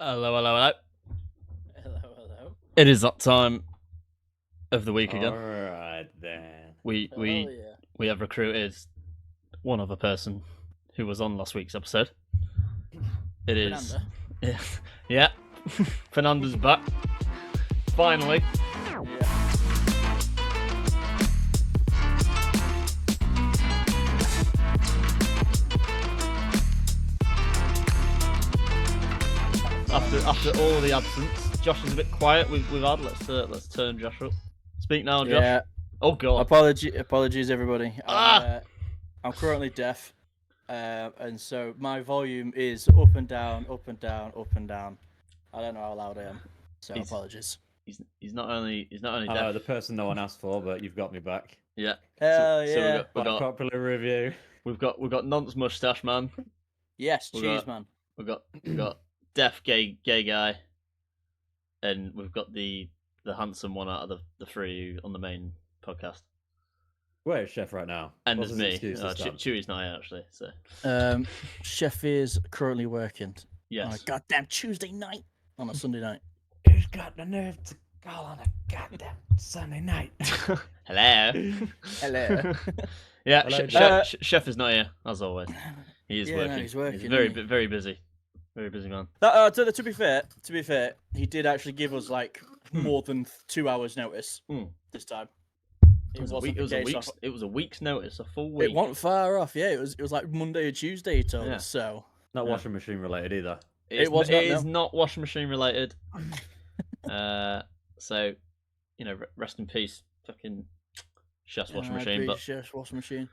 Hello, hello, hello. Hello, hello. It is that time of the week again. Alright then. We have recruited one other person who was on last week's episode. It is yeah. Fernanda's back. Finally. After all the absence, Josh is a bit quiet. We've had. Let's turn Josh up. Speak now, Josh. Yeah. Oh God. Apologies, everybody. Ah! I'm currently deaf, and so my volume is up and down, up and down, up and down. I don't know how loud I am, so apologies. He's not only deaf. The person no one asked for, but you've got me back. Yeah. Hell yeah. So we got popular review. We've got Nonce Mustache Man. Yes, cheese man. We got deaf gay guy, and we've got the handsome one out of the three on the main podcast. Where's Chef right now? And there's me. Chewy's not here actually. So Chef is currently working. Yes. On a goddamn Tuesday night on a Sunday night. Who's got the nerve to call on a goddamn Sunday night? Hello. Hello. Yeah. Hello, Chef is not here as always. He is working. No, he's working. He's very busy. Very busy man. To be fair, he did actually give us like more than 2 hours notice this time. It was a week's notice, a full week. It wasn't far off. Yeah, it was like Monday or Tuesday. He told us so. Not washing machine related either. It is not washing machine related. So, rest in peace, fucking Chef's washing machine. But Chef's washing machine.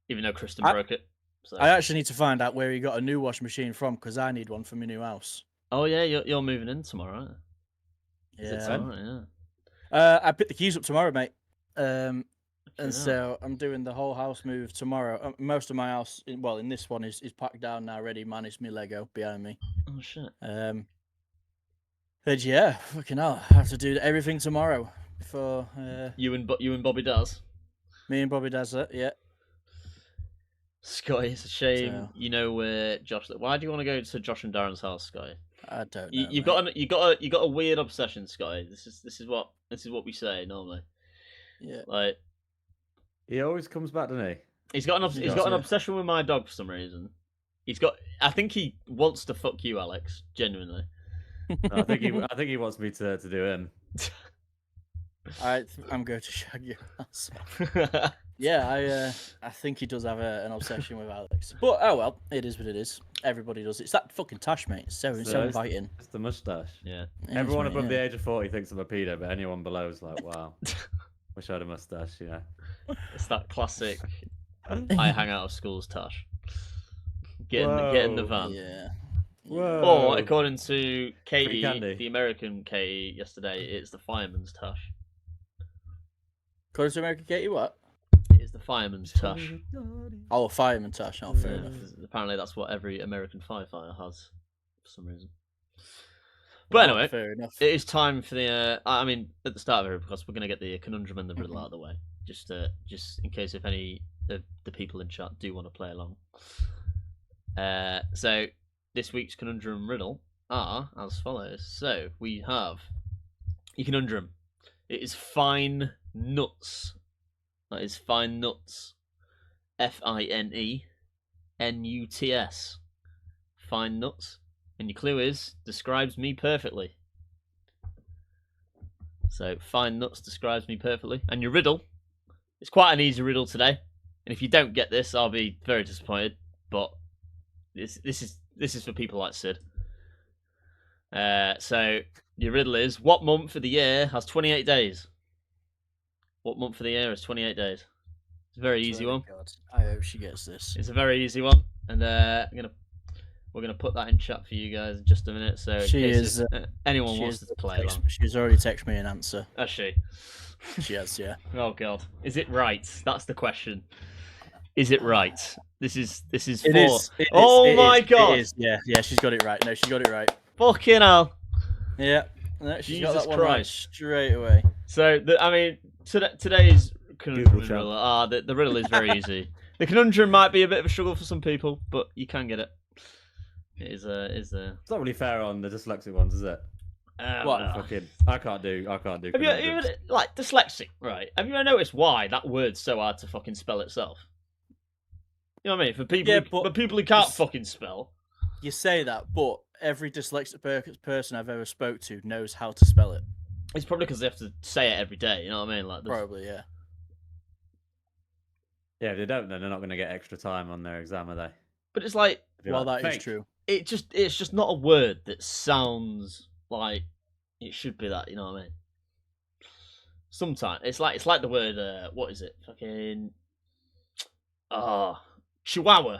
Even though Kristen broke it. So. I actually need to find out where he got a new washing machine from because I need one for my new house. Oh yeah, you're moving in tomorrow, aren't you? Yeah. Tomorrow? Yeah. I picked the keys up tomorrow, mate. So I'm doing the whole house move tomorrow. Most of my house, in this one is packed down now, ready. Man, it's me Lego behind me. Oh shit. And yeah, fucking hell, I have to do everything tomorrow before. You and Bobby does. Me and Bobby does it. Yeah. Scotty, it's a shame. So... Josh. Why do you want to go to Josh and Darren's house, Scotty? I don't know. You got a weird obsession, Scotty. This is what we say normally. Yeah. Like he always comes back, doesn't he? He's got an obsession with my dog for some reason. I think he wants to fuck you, Alex. Genuinely. No, I think he wants me to do him. I'm going to shag your ass. Yeah, I think he does have an obsession with Alex. But oh well, it is what it is. Everybody does it. It's that fucking tash, mate. It's so inviting. It's the mustache. Yeah. Everyone above the age of 40 thinks I'm a pedo, but anyone below is like, wow. Wish I had a mustache, It's that classic I hang out of school's tash. Get in the van. Yeah. Whoa. Or according to Katie, the American Katie yesterday, it's the fireman's tash. According to American Katie, what? It is the fireman's tash. Oh, fireman tash. Oh, fair enough. Apparently that's what every American firefighter has for some reason. But anyway, fair enough. It is time for the. At the start of it, because we're going to get the conundrum and the riddle out of the way, just in case if any of the people in chat do want to play along. So this week's conundrum and riddle are as follows. So we have your conundrum. It is fine nuts. That is fine nuts. FINENUTS. Fine nuts. And your clue is, describes me perfectly. So, fine nuts describes me perfectly. And your riddle, it's quite an easy riddle today. And if you don't get this, I'll be very disappointed. But this is for people like Sid. So, your riddle is, what month of the year has 28 days? What month of the year has 28 days? It's a very easy one. God. I hope she gets this. It's a very easy one. And we're gonna put that in chat for you guys in just a minute. So anyone wants to play along. She's already texted me an answer. Has she? She has, yeah. Oh god, is it right? That's the question. Is it right? This is It for. is. Oh my god! It is. Yeah, she's got it right. No, she got it right. Fucking hell! Yeah, no, she's got Jesus that one right Christ. straight away. So today's conundrum riddle. The riddle is very easy. The conundrum might be a bit of a struggle for some people, but you can get it. It is a. It's not really fair on the dyslexic ones, is it? What? Fucking, I can't do. Have you conundrums. ever, like dyslexic, right? Have you ever noticed why that word's so hard to fucking spell itself? You know what I mean? For people, for people who can't fucking spell. You say that, but every dyslexic person I've ever spoke to knows how to spell it. It's probably because they have to say it every day. You know what I mean? Like Probably, yeah. Yeah, if they don't, then they're not going to get extra time on their exam, are they? But it's like, Well, that is fake. true. it's just not a word that sounds like it should be that. You know what I mean? Sometimes it's like the word. What is it? Fucking. Chihuahua.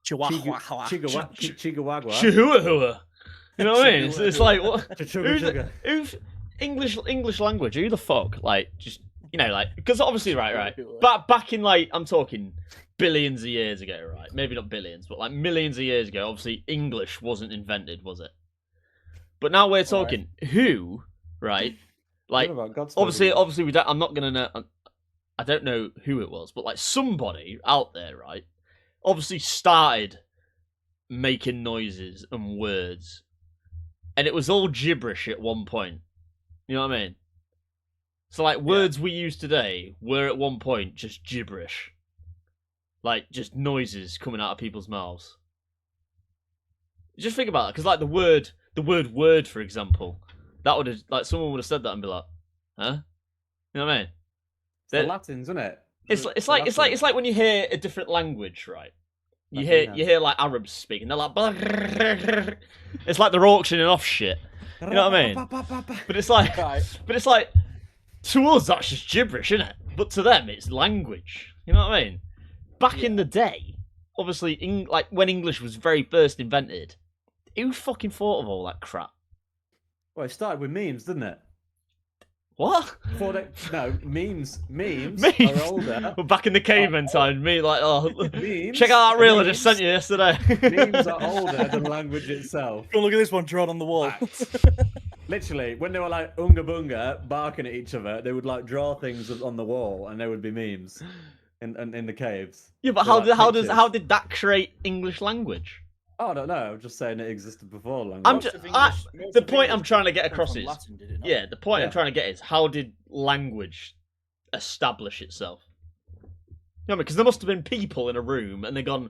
Chihuahua. Chihuahua. Chihuahua. You know what I mean? It's like what? Chihuahua. Who's English language? Who the fuck? Like just like because obviously right. Back in like I'm talking billions of years ago, right? Maybe not billions, but like millions of years ago. Obviously English wasn't invented, was it? But now we're talking who, right? Like obviously we don't. I'm not gonna know. I don't know who it was, but like somebody out there, right? Obviously started making noises and words, and it was all gibberish at one point. You know what I mean? So like words we use today were at one point just gibberish, like just noises coming out of people's mouths. Just think about it, because like the word word, for example, that would have like someone would have said that and be like, huh? You know what I mean? The Latins, isn't it? It's like when you hear a different language, right? You hear like Arabs speaking. They're like, it's like they're auctioning off shit. You know what I mean? But it's like, to us that's just gibberish, isn't it? But to them it's language. You know what I mean? Back in the day, obviously, like when English was very first invented, who fucking thought of all that crap? Well, it started with memes, didn't it? What? Memes. Memes are older. Well, back in the caveman time, me like, memes, check out that reel I just sent you yesterday. Memes are older than language itself. Go look at this one drawn on the wall. Literally, when they were like unga bunga barking at each other, they would like draw things on the wall, and they would be memes in the caves. Yeah, but how did that create English language? Oh, I don't know. I'm just saying it existed before language. The point I'm trying to get across is Latin, did it not? the point I'm trying to get is how did language establish itself? You know, because there must have been people in a room and they've gone,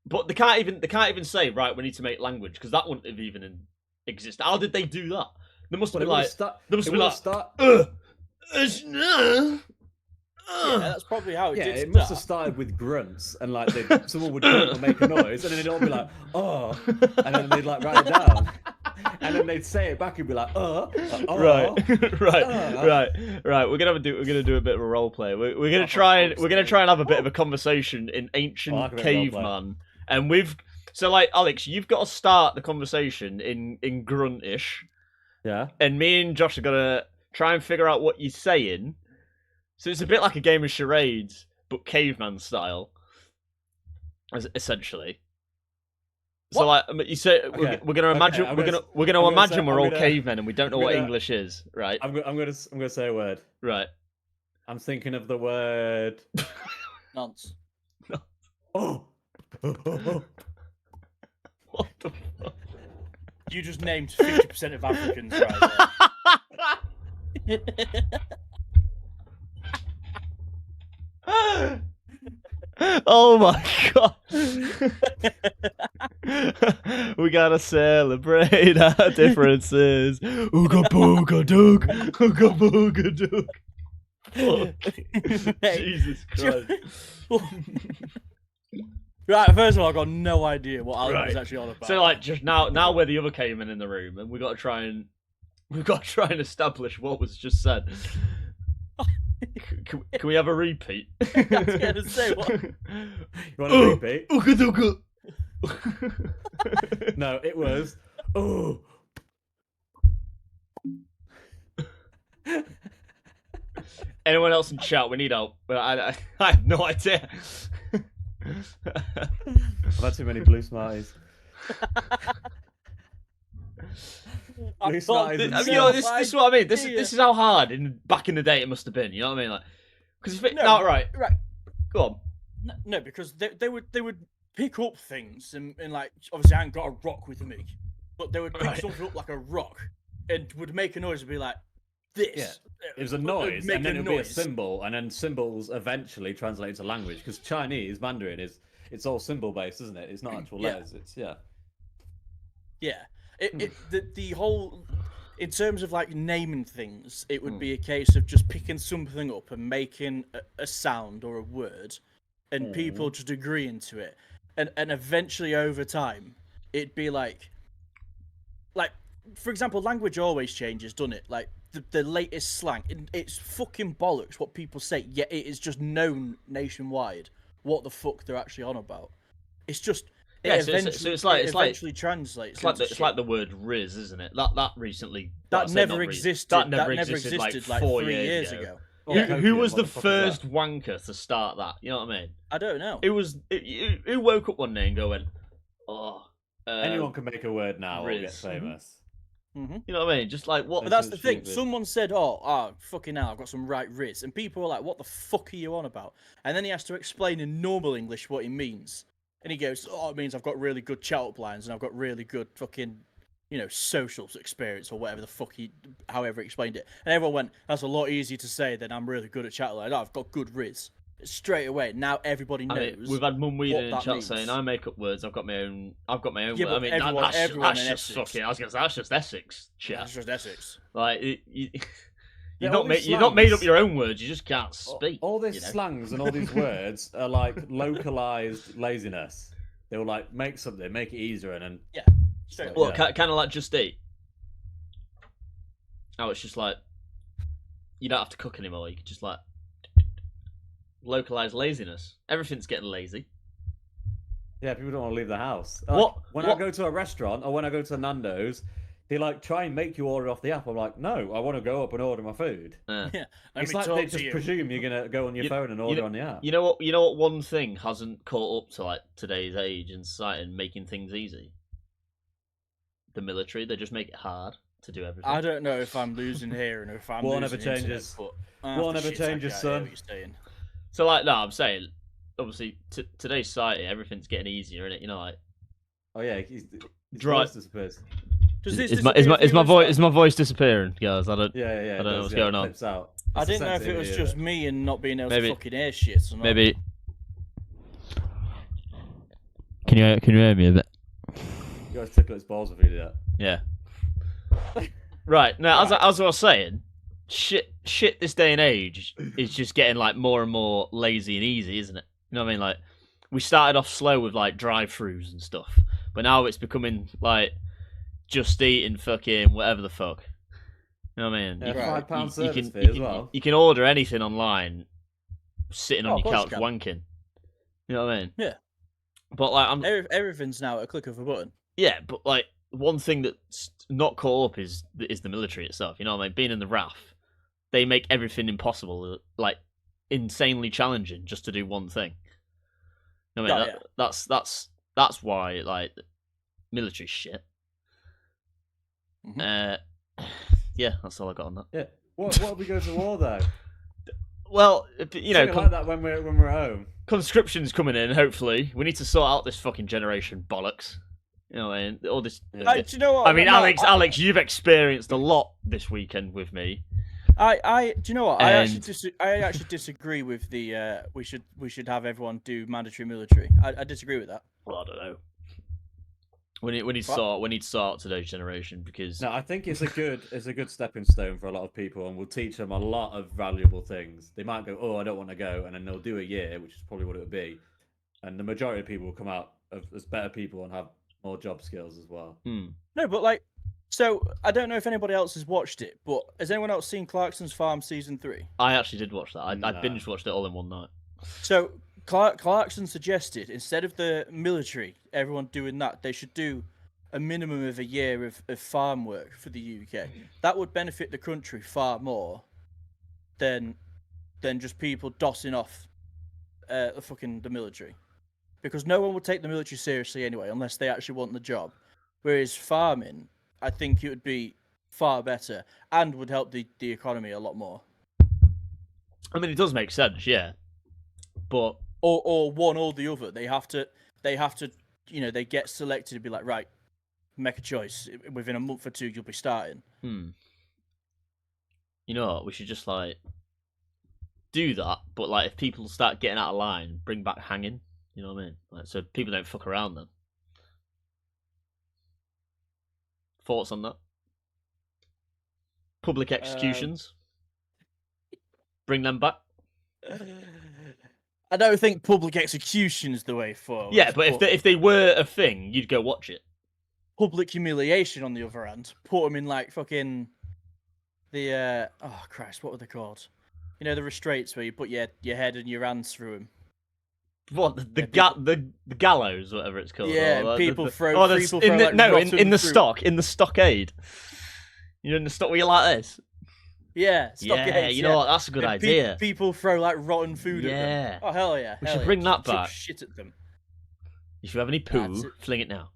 but they can't even say right. We need to make language because that wouldn't have even existed. How did they do that? There must have been like Yeah, that's probably how it did. It must have started with grunts, and like someone would grunt or make a noise, and then they'd all be like, "Oh," and then they'd like write it down, and then they'd say it back and be like, "Oh." Right. We're gonna do a bit of a role play. We're gonna try and have a bit of a conversation in ancient caveman, and so like Alex, you've got to start the conversation in gruntish, and me and Josh are gonna try and figure out what you're saying. So it's a bit like a game of charades, but caveman style, essentially. So like you say, we're gonna imagine we're all cavemen and we don't know what English is, right? I'm gonna say a word. Right. I'm thinking of the word. Nonce. Oh. What the fuck? You just named 50% of Africans right there. Oh my god. We gotta celebrate our differences. Ooga booga doog. Ooga booga doog. Jesus Christ. Right, first of all, I got no idea what Alex was actually on about. So like just now we're the other cavemen in the room and we've got to try and establish what was just said. Can we have a repeat? I was going to say, what? You want a repeat? Ooga No, it was. Oh. Anyone else in chat? We need help. I have no idea. I've had too many blue smarties. This is what I mean. This is how hard back in the day it must have been. You know what I mean? Like, because right. Go on. No, because they would pick up things and like obviously I ain't got a rock with me, but they would pick something up like a rock and would make a noise and be like this. Yeah. It was a noise, make and then a it would be a noise. symbol, and then symbols eventually translate into language because Chinese Mandarin it's all symbol based, isn't it? It's not actual Yeah. letters. It's yeah. The whole, in terms of like naming things, it would be a case of just picking something up and making a sound or a word, and people just agreeing to it, and eventually over time, it'd be like, for example, language always changes, doesn't it? Like the latest slang, it's fucking bollocks what people say, yet it is just known nationwide what the fuck they're actually on about. It's just. Yeah, It eventually translates. It's like the word "riz," isn't it? That recently. That never existed. That never existed like 4 years ago. Yeah. Who was the first wanker to start that? You know what I mean? I don't know. It was who woke up one day and went, "Oh, anyone can make a word now or get Riz. famous." Mm-hmm. You know what I mean? Just like what? But that's the thing. stupid. Someone said, "Oh, fucking hell, I've got some right riz," and people were like, "What the fuck are you on about?" And then he has to explain in normal English what he means. And he goes, "Oh, it means I've got really good chat-up lines and I've got really good fucking, social experience," or whatever the fuck however he explained it. And everyone went, "That's a lot easier to say than I'm really good at chat lines. I've got good riz." Straight away, now everybody knows. I mean, we've had Mum Weedon in that chat means. saying, "I make up words. I've got my own. Yeah, word." I but mean, everyone that's in just Essex. fucking. I was gonna say that's just Essex chat. That's just Essex. Like Yeah, you're all these not made up slangs. your own words. You just can't speak. All these you know? slangs and all these words are like localized laziness. They will like make something, make it easier, and then Yeah. Straight away. Well, Yeah. kind of like Just Eat. Oh, it's just like you don't have to cook anymore. You can just like localize laziness. Everything's getting lazy. yeah, people don't want to leave the house. What- When I go to a restaurant or when I go to Nando's, they like try and make you order off the app. I'm like, no, I want to go up and order my food. Yeah. Yeah. It's like they just presume you're gonna go on your phone and order on the app. You know what? You know what? One thing hasn't caught up to like today's age and society and making things easy. The military. They just make it hard to do everything. I don't know if I'm losing here and if I'm War losing never internet, changes. but War never changes, I son. what you're saying. So like, no, I'm saying, obviously, today's society, everything's getting easier, innit? You know, like Oh yeah, his Dry- voice disappears. Does this is disappear if you lose my voice disappearing, guys? I don't. Yeah, I don't know it what's does, going it on. flips out. I It's the didn't know if it was sensitivity of just me and not being able Maybe- to fucking hear shit. Or not. Maybe. Can you hear me a bit? You guys tickle its balls if you do that. Yeah. Right now, as I was saying, shit. This day and age is just getting like more and more lazy and easy, isn't it? You know what I mean? Like, we started off slow with like drive-throughs and stuff, but now it's becoming like Just Eat and fucking whatever the fuck. You know what I mean? Yeah, You can- £5 you service can- fee you as can- well. You can order anything online, sitting Oh, on of your course couch you wanking. You know what I mean? Yeah. But like, I'm Everything's now at a click of a button. yeah, but like one thing that's not caught up is the military itself. You know what I mean? Being in the RAF, they make everything impossible, like insanely challenging, just to do one thing. You know what I mean? That's why like military shit. Mhm. Yeah, that's all I got on that. Yeah. What if we go to war though? Well, you know, Something like that when we're home. conscription's coming in. Hopefully, we need to sort out this fucking generation bollocks. You know, and all this. Yeah. Do you know what? I mean, No, Alex, you've experienced a lot this weekend with me. Do you know what? I And- actually disagree with the we should have everyone do mandatory military. I disagree with that. Well, I don't know. We need to sort today's generation because No, I think it's a good stepping stone for a lot of people, and will teach them a lot of valuable things. They might go, "Oh, I don't want to go," and then they'll do a year, which is probably what it would be, and the majority of people will come out as better people and have more job skills as well. No, but like, so I don't know if anybody else has watched it, but has anyone else seen Clarkson's Farm season 3? I actually did watch that. I No. binge watched it all in one night. So Clarkson suggested instead of the military, everyone doing that, they should do a minimum of a year of farm work for the UK. That would benefit the country far more than just people dossing off the military, because no one would take the military seriously anyway unless they actually want the job. Whereas farming, I think it would be far better and would help the economy a lot more. I mean, it does make sense, yeah, but Or one or the other. They have to. they have to, they get selected and be like, right, make a choice. Within a month or two, you'll be starting. You know what? We should just like do that, but like if people start getting out of line, bring back hanging. You know what I mean? Like so people don't fuck around then. Thoughts on that? Public executions. Bring them back. I don't think public execution is the way forward. Yeah, but if they were a thing, you'd go watch it. Public humiliation, on the other hand, put them in like fucking the oh Christ, what were they called? You know, the restraints where you put your head and your hands through them. What the gallows, whatever it's called. Yeah, or, people throw. Oh, People throw in the stockade. You know, in the stock where you like this. Yeah, stockades, yeah. You know what? That's a good idea. People throw like rotten food at them. Oh hell yeah! We should bring that back. Shit at them. If you have any poo, fling it now.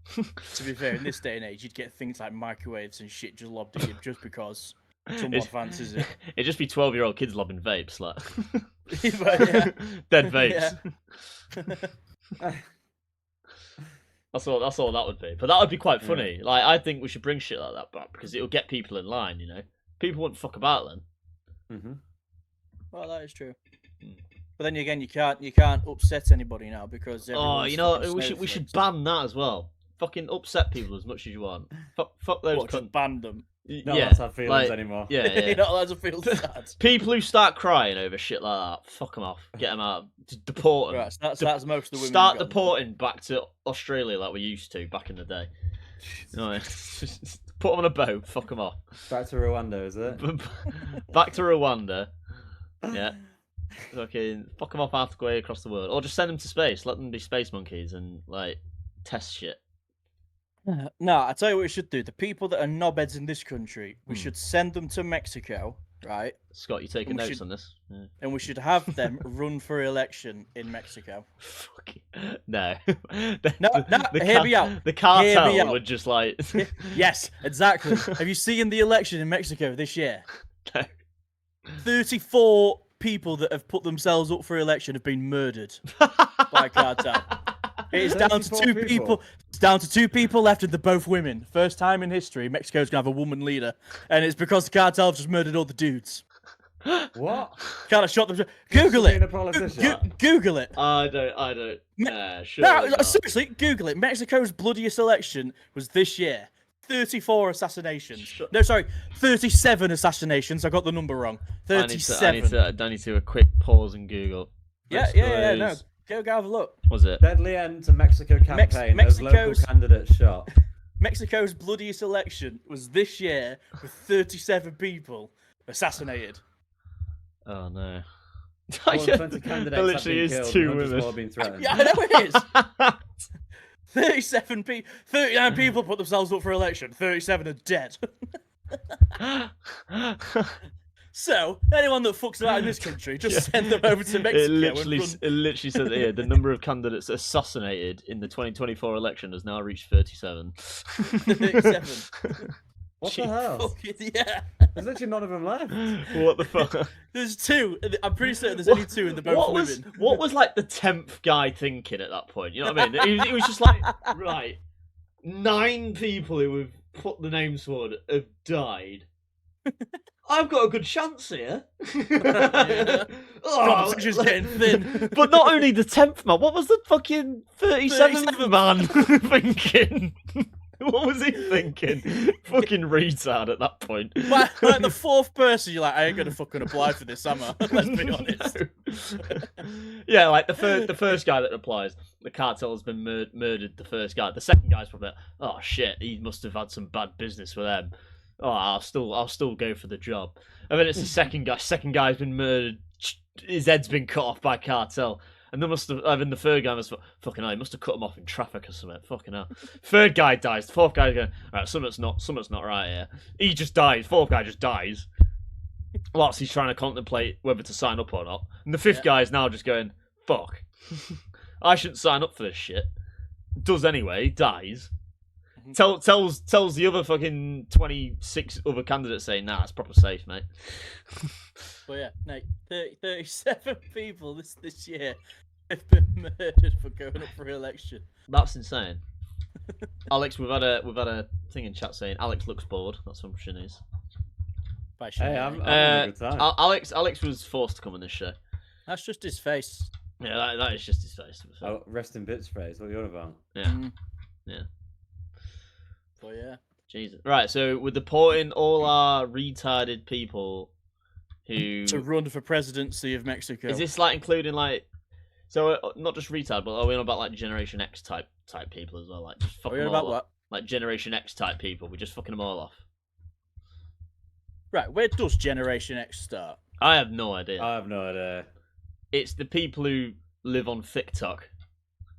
To be fair, in this day and age, you'd get things like microwaves and shit just lobbed at you just because someone fancies it. It'd just be 12-year-old kids lobbing vapes, like dead But, vapes. That's all that would be. But that would be quite funny. Like I think we should bring shit like that back because it'll get people in line. You know, people wouldn't fuck about then. Well, that is true. But then again, you can't upset anybody now because we should ban that as well. Fucking upset people as much as you want. Fuck those. Just ban them. Not allowed to have feelings anymore. Yeah. You're not allowed to feel sad. People who start crying over shit like that, fuck them off. Get them out. Just deport them. Right, so that's most of the women. Start deporting back to Australia like we used to back in the day. You know, just put them on a boat. Fuck them off. Back to Rwanda, is it? Back to Rwanda. Yeah. Okay, fuck them off halfway across the world, or just send them to space. Let them be space monkeys and like test shit. No, I tell you what we should do. The people that are knobheads in this country, we should send them to Mexico, right? Scott, you taking notes on this? Yeah. And we should have them run for election in Mexico. No. Hear me out. The cartel would just like. Yes, exactly. Have you seen the election in Mexico this year? No. 34 people that have put themselves up for election have been murdered by a cartel. It is down to two people. It's down to two people left, and they're both women. First time in history, Mexico's gonna have a woman leader, and it's because the cartel have just murdered all the dudes. What? Kind of shot them. Google it. Google it. I don't. Sure. No, seriously, Google it. Mexico's bloodiest election was this year. 34 assassinations. No, sorry, 37 assassinations. I got the number wrong. 37. I need to a quick pause and Google. Yeah. No, go have a look. Was it deadly end to Mexico campaign? Those local candidates shot. Mexico's bloodiest election was this year with 37 people assassinated. Oh no. More than 20 candidates there literally have been is killed, 2 and women. more been threatened. Yeah, I know it is. 37 people, 39 people put themselves up for election. 37 are dead. So, anyone that fucks about in this country, just send them over to Mexico. It literally says here the number of candidates assassinated in the 2024 election has now reached 37. 37. What the hell? Yeah. There's literally none of them left. What the fuck? There's 2. I'm pretty certain there's only 2 in the both women. What was like the 10th guy thinking at that point? You know what I mean? It was just like, right, 9 people who have put the names forward have died. I've got a good chance here. Competition's getting thin. But not only the 10th man, what was the fucking 37th man thinking? What was he thinking? Fucking retard at that point. Like the 4th person, you're like, I ain't gonna fucking apply for this, am I? Let's be honest. Yeah, like the first guy that applies, the cartel has been murdered. The first guy, the second guy's probably, oh shit, he must have had some bad business with them. Oh, I'll still go for the job. And then it's the second guy. Second guy's been murdered. His head's been cut off by cartel. And then the third guy must fucking hell, he must have cut him off in traffic or something. Fucking hell. Third guy dies. The 4th guy's going, alright, something's not right here. He just dies. 4th guy just dies. Whilst he's trying to contemplate whether to sign up or not. And the 5th guy is now just going, fuck. I shouldn't sign up for this shit. Does anyway, dies. Tells the other fucking 26 other candidates saying, nah, it's proper safe, mate. But yeah, no, 37 people this year They've been murdered for going up for election. That's insane. Alex, we've had a thing in chat saying Alex looks bored. That's what Shin is. By Hey, Shania. I'm having a good time. Alex was forced to come on this show. That's just his face. Yeah, that is just his face. Oh, rest in bits phrase. What are you on about? Yeah, Mm. yeah. But yeah. Jesus. Right, so we're deporting all our retarded people who To run for presidency of Mexico. is this like including like so not just retard, but are we on about like Generation X type people as well? Like just Are fucking we them on about all off. what? Like Generation X type people. We're just fucking them all off. Right, where does Generation X start? I have no idea. I have no idea. It's the people who live on TikTok.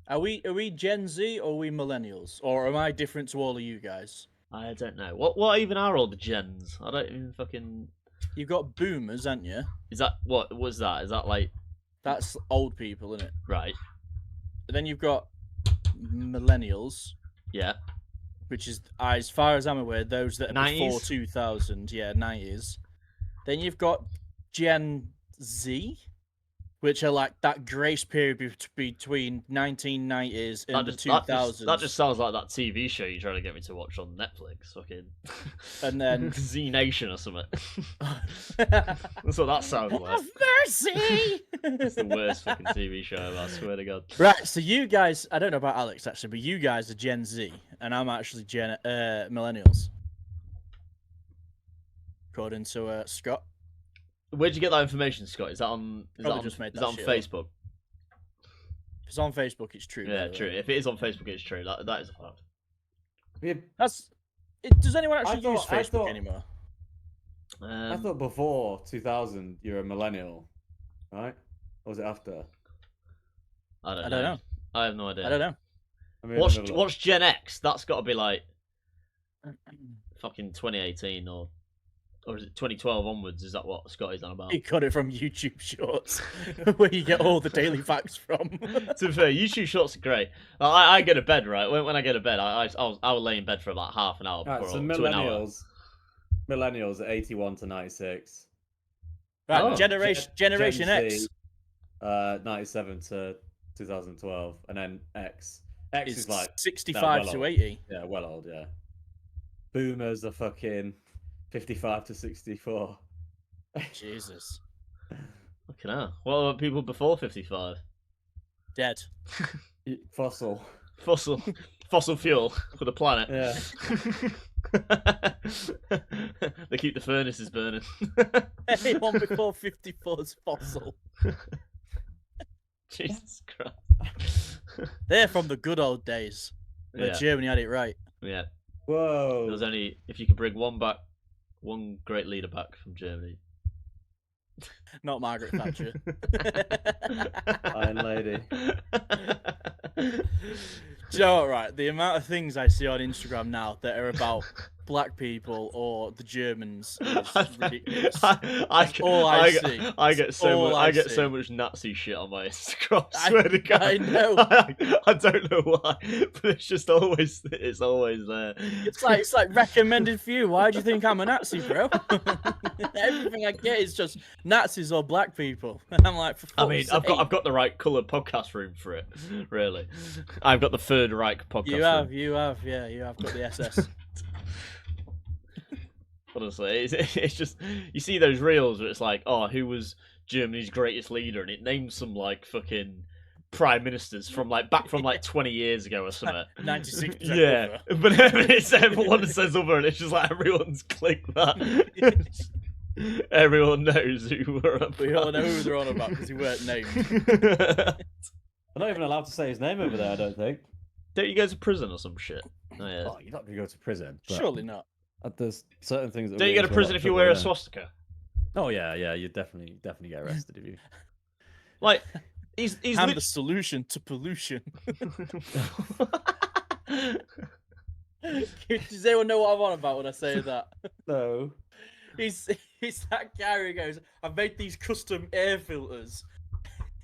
Are we Gen Z or are we millennials? Or am I different to all of you guys? I don't know. What even are all the gens? I don't even fucking. You've got boomers, haven't you? Is that what was that? Is that like That's old people, isn't it? right? And then you've got millennials, Yeah. which is, as far as I'm aware, those that are 90s? before 2000, yeah, 90s. Then you've got Gen Z, which are like that grace period between 1990s and the 2000s. That just sounds like that TV show you're trying to get me to watch on Netflix. Fucking. And then Z Nation or something. That's what that sounds like. Have mercy! It's the worst fucking TV show ever, I swear to God. Right, so you guys, I don't know about Alex actually, but you guys are Gen Z, and I'm actually millennials. According to Scott. Where'd you get that information, Scott? Is that on? Probably just made is that that on shit up. Facebook? If it's on Facebook, it's true. by Yeah, the true. way. If it is on Facebook, it's true. That is a fact. Yeah, Does anyone actually use I Facebook thought- anymore? I thought before 2000 you're a millennial, right? Or was it after? I don't I don't know. I have no idea. I don't know. I mean, What's Gen X? That's got to be like fucking 2018 or is it 2012 onwards? Is that what Scott is on about? He got it from YouTube Shorts, where you get all the daily facts from. To be fair, YouTube Shorts are great. I go to bed, right? When I go to bed, I'll lay in bed for about half an hour Right, before so to an hour. millennials are 81 to 96. Right, Oh. Generation Gen X Z, 97 to 2012, and then X. X is is like 65 well to old. 80. yeah, well old, yeah. Boomers are fucking 55 to 64. Jesus. Fucking hell. What about people before 55? Dead. Fossil. Fossil fuel for the planet. Yeah. They keep the furnaces burning. Anyone before 54 is fossil. Jesus Christ. They're from the good old days, where Yeah, Germany had it right. yeah. Whoa. There was only if you could bring one great leader back from Germany. Not Margaret Thatcher. Iron Lady. Do you know what, right? The amount of things I see on Instagram now that are about black people or the Germans is ridiculous. all I see. I get so all much. I I get see. so much Nazi shit on my Instagram. I swear to God. I know. I don't know why, but it's just always there. It's like recommended for you. Why do you think I'm a Nazi, bro? Everything I get is just Nazis or black people. And I'm like, for I mean, fuck's sake. I've got the right colour podcast room for it. Really, I've got the Third Reich podcast You room. have, yeah, you have got the SS. Honestly, it's just you see those reels where it's like, oh, who was Germany's greatest leader, and it names some like fucking prime ministers from like back from like 20 years ago or something. 96%. Yeah, but it's everyone says other, and it's just like everyone's clicked that. Everyone knows who we're on. We all know who they're on about because he weren't named. I'm not even allowed to say his name over there, I don't think. Don't you go to prison or some shit? Oh, yeah. Oh, you're not going to go to prison. but Surely not. There's certain things that Don't you go to prison if you wear a swastika? Oh, yeah, you definitely get arrested if you... Like, he's I'm the solution to pollution. Does anyone know what I'm on about when I say that? No. He's that guy who goes, I've made these custom air filters.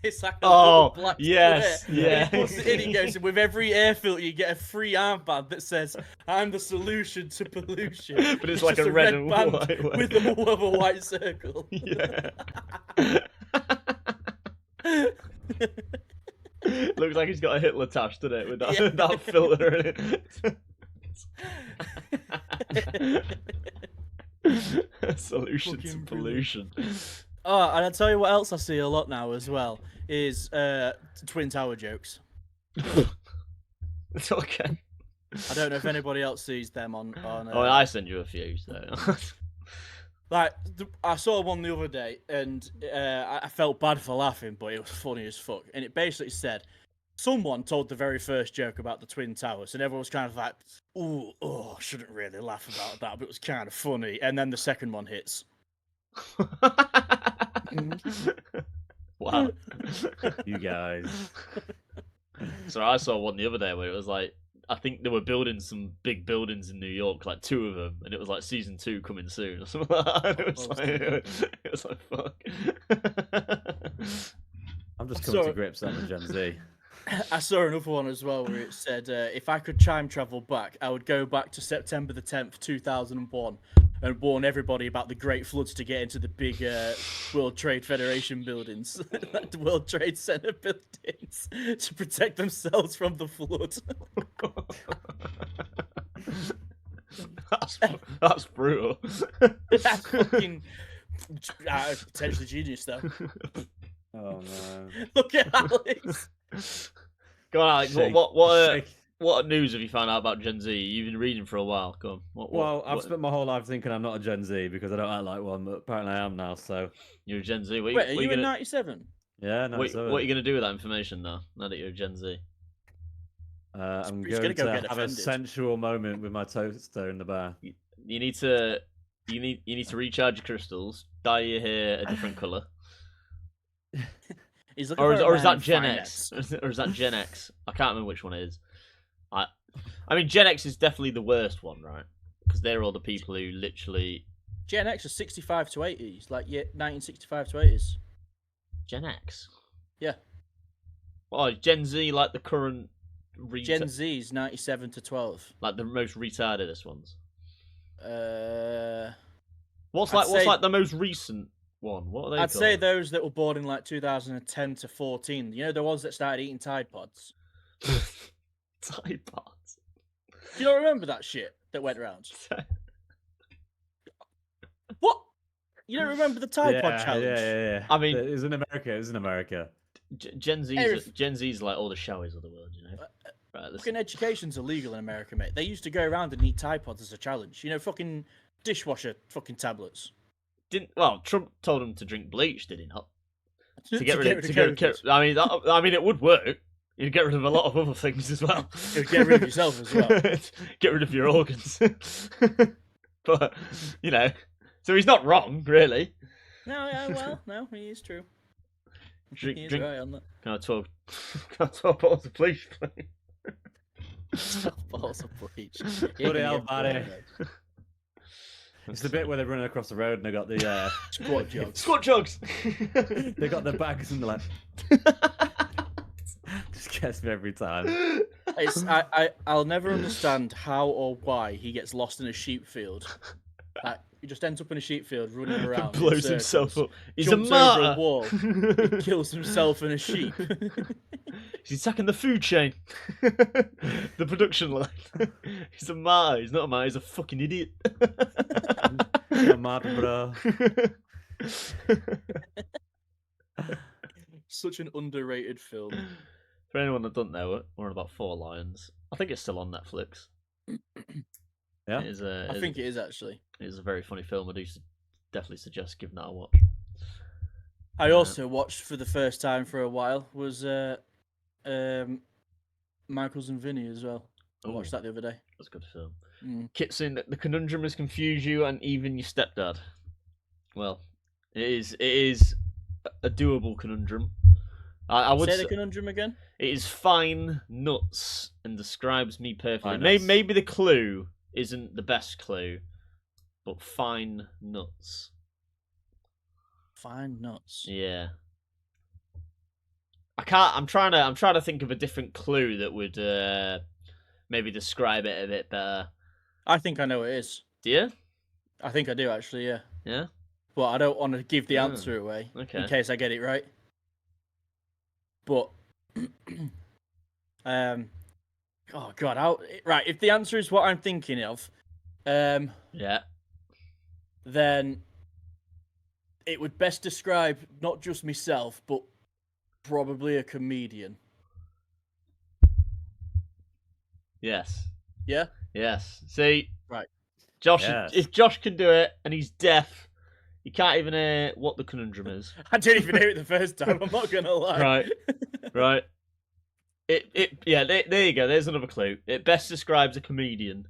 It's like a Oh, little black yes, square. yes. He puts it in, he goes, with every air filter you get a free armband that says, I'm the solution to pollution. But it's like just a red and band white one. with a white circle. Yeah. Looks like he's got a Hitler tash, doesn't it? With that, Yeah. that filter in it. Solution to Fucking brilliant. pollution. Oh, and I'll tell you what else I see a lot now as well is Twin Tower jokes. It's okay. I don't know if anybody else sees them on. Oh, I sent you a few, so. Like, I saw one the other day, and I felt bad for laughing, but it was funny as fuck. And it basically said, someone told the very first joke about the Twin Towers, and everyone was kind of like, ooh, oh, I shouldn't really laugh about that, but it was kind of funny. And then the second one hits. Wow. You guys. So I saw one the other day where it was like, I think they were building some big buildings in New York, like 2 of them, and it was like season 2 coming soon or something like that. It was like fuck. I'm just coming to grips on the Gen Z. I saw another one as well where it said, if I could time travel back, I would go back to September the 10th, 2001, and warn everybody about the Great Floods to get into the big World Trade Federation buildings, the World Trade Center buildings, to protect themselves from the flood. That's brutal. That's fucking potentially genius, though. Oh no. Look at Alex. Go on, Alex. Shake- What news have you found out about Gen Z? You've been reading for a while. Go on. Well, I've spent my whole life thinking I'm not a Gen Z because I don't act like one, but apparently I am now. So You're a Gen Z. What, Wait, are what you in gonna, 97? yeah, no. what are you going to do with that information now that you're a Gen Z? I'm He's going gonna go to get have a offended. sensual moment with my toaster in the bar. You need to recharge your crystals, dye your hair a different colour. He's looking Or for a is man that in Gen finance. X? Or is that Gen X? I can't remember which one it is. I mean, Gen X is definitely the worst one, right? Because they're all the people who literally... Gen X is 65 to 80s, like 1965 to 80s. Gen X? Yeah. Oh, Gen Z, like the current... Gen Z is 97 to 12. Like the most retardedest ones. What's I'd say- like the most recent one? What are they I'd called? say those that were born in like 2010 to 14. You know, the ones that started eating Tide Pods. Tide Pods. Do you not remember that shit that went around? What? You don't remember the Tide Pod challenge? Yeah. I mean- it was in America. It was in America. Gen Eric- Z's like all the showies of the world, you know? Right, listen. Fucking education's illegal in America, mate. They used to go around and eat Tide Pods as a challenge. You know, fucking dishwasher fucking tablets. Trump told him to drink bleach, did he not? To To get rid of COVID. I mean, it would work. You'd get rid of a lot of other things as well. You'd get rid of yourself as well. Get rid of your organs. But, you know, so he's not wrong, really. No, yeah, well, no, he is true. Drink- He is drink- right on that. Can I 12 bottles of bleach, please? Balls of bleach. Bloody hell, buddy. It's the bit where they're running across the road and they got the Squat jogs. Squat jugs! they got their bags and they're like just gets me every time. I'll never understand how or why he gets lost in a sheep field. Like, he just ends up in a sheep field running around. in Blows circles, himself up. He's a jumps over martyr! a wall, he kills himself and a sheep. He's attacking the food chain. The production line. He's a martyr. He's not a martyr. He's a fucking idiot. Yeah, mad, bro. Such an underrated film. For anyone that doesn't know it, we're on about 4 Lions. I think it's still on Netflix. Yeah? It is I think it is actually. It is a very funny film. I do definitely suggest giving that a watch. I also watched for the first time for a while was Michaels and Vinny as well. I watched that the other day. That's a good film. Mm. Kitson, the conundrum has confused you and even your stepdad. Well, it is a doable conundrum. I would Say the conundrum again. it is fine nuts and describes me perfectly. Fine nuts. Maybe the clue isn't the best clue, but fine nuts. Fine nuts. Yeah. I can't. I'm trying to think of a different clue that would maybe describe it a bit better. I think I know what it is. Do you? I think I do actually, yeah. Yeah. But I don't want to give the Oh, answer away okay. in case I get it right. But Oh God, right. If the answer is what I'm thinking of, Yeah. then it would best describe not just myself, but probably a comedian. Yes. Yeah. Yes. See, Right. Josh. Yes. If Josh can do it, and he's deaf, he can't even hear what the conundrum is. I didn't even hear it the first time. I'm not gonna lie. Right. Right. Yeah. There you go. There's another clue. It best describes a comedian.